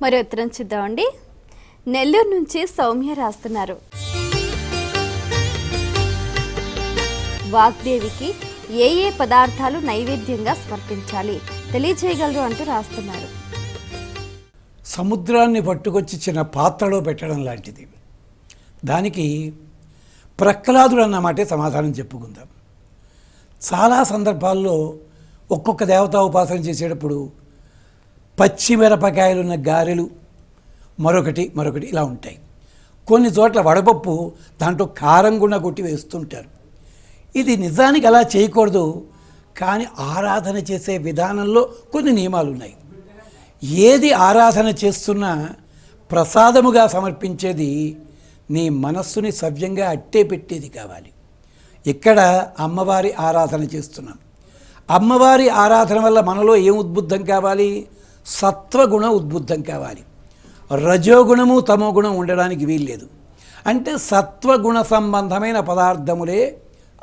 మరి ఉత్తరం చూద్దామండి. నెల్లూరు నుంచి సౌమ్య రాస్తున్నారు. వాగ్దేవికి ఏ ఏ పదార్థాలు నైవేద్యంగా సమర్పించాలి తెలియజేయగలరు అంటూ రాస్తున్నారు. సముద్రాన్ని పట్టుకొచ్చి చిన్న పాత్రలో పెట్టడం లాంటిది. దానికి ప్రహ్లాదుడు అన్నమాటే సమాధానం చెప్పుకుందాం. చాలా సందర్భాల్లో ఒక్కొక్క దేవతా ఉపాసన చేసేటప్పుడు పచ్చిమిరపకాయలున్న గారెలు మరొకటి ఇలా ఉంటాయి. కొన్ని చోట్ల వడపప్పు దాంట్లో కారం కూడా కొట్టి వేస్తుంటారు. ఇది నిజానికి అలా చేయకూడదు, కానీ ఆరాధన చేసే విధానంలో కొన్ని నియమాలు ఉన్నాయి. ఏది ఆరాధన చేస్తున్నా ప్రసాదముగా సమర్పించేది నీ మనస్సుని సవ్యంగా అట్టే పెట్టేది కావాలి. ఇక్కడ అమ్మవారి ఆరాధన చేస్తున్నాం. అమ్మవారి ఆరాధన వల్ల మనలో ఏం ఉద్బుద్ధం కావాలి? సత్వగుణ ఉద్బుద్ధం కావాలి. రజోగుణము తమోగుణం ఉండడానికి వీల్లేదు. అంటే సత్వగుణ సంబంధమైన పదార్థములే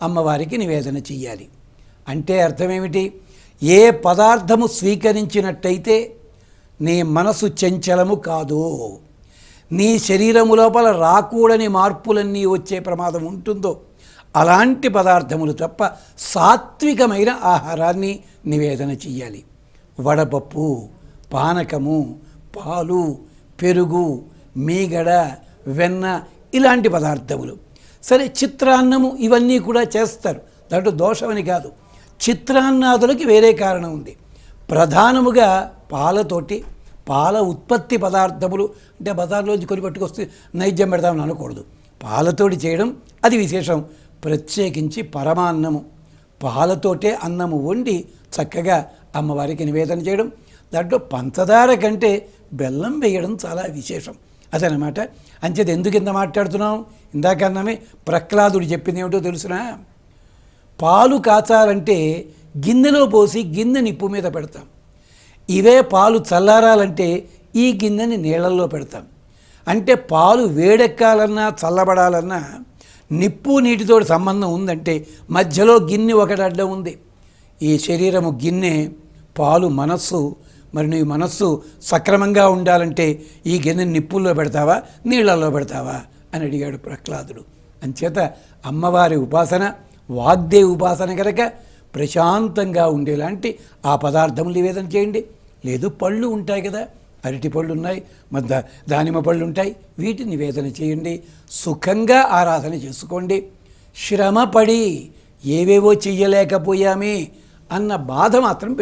అమ్మవారికి నివేదన చెయ్యాలి. అంటే అర్థమేమిటి? ఏ పదార్థము స్వీకరించినట్టయితే నీ మనసు చంచలము కాదు, నీ శరీరము లోపల రాకూడని మార్పులన్నీ వచ్చే ప్రమాదం ఉంటుందో అలాంటి పదార్థములు తప్ప సాత్వికమైన ఆహారాన్ని నివేదన చెయ్యాలి. వడపప్పు, పానకము, పాలు, పెరుగు, మీగడ, వెన్న ఇలాంటి పదార్థములు. సరే, చిత్రాన్నము ఇవన్నీ కూడా చేస్తారు, దాంట్లో దోషమని కాదు. చిత్రాన్నాదులకి వేరే కారణం ఉంది. ప్రధానముగా పాలతోటి, పాల ఉత్పత్తి పదార్థములు అంటే బజార్లోంచి కొని పట్టుకొస్తే నైవేద్యం పెడతామని అనకూడదు. పాలతోటి చేయడం అది విశేషం. ప్రత్యేకించి పరమాన్నము, పాలతోటే అన్నము వండి చక్కగా అమ్మవారికి నివేదన చేయడం. దాంట్లో పంచదార కంటే బెల్లం వేయడం చాలా విశేషం. అదనమాట. అంచేది ఎందుకు ఇంత మాట్లాడుతున్నాం? ఇందాకన్నామే ప్రహ్లాదుడు చెప్పింది ఏమిటో తెలుసునా? పాలు కాచాలంటే గిన్నెలో పోసి గిన్నె నిప్పు మీద పెడతాం. ఇవే పాలు చల్లారాలంటే ఈ గిన్నెని నీళ్ళల్లో పెడతాం. అంటే పాలు వేడెక్కాలన్నా చల్లబడాలన్నా నిప్పు నీటితో సంబంధం ఉందంటే మధ్యలో గిన్నె ఒకటి అడ్డం ఉంది. ఈ శరీరము గిన్నె, పాలు మనస్సు. మరి నీ మనస్సు సక్రమంగా ఉండాలంటే ఈ గిన్నెని నిప్పుల్లో పెడతావా నీళ్ళల్లో పెడతావా అని అడిగాడు ప్రహ్లాదుడు. అంచేత అమ్మవారి ఉపాసన వాగ్దేవి ఉపాసన కనుక ప్రశాంతంగా ఉండేలాంటి ఆ పదార్థములు నివేదన చేయండి. లేదు పళ్ళు ఉంటాయి కదా, అరటి పళ్ళు ఉన్నాయి, దానిమ్మ పళ్ళు ఉంటాయి, వీటిని నివేదన చేయండి. సుఖంగా ఆరాధన చేసుకోండి. శ్రమపడి ఏవేవో చెయ్యలేకపోయామే అన్న బాధ మాత్రం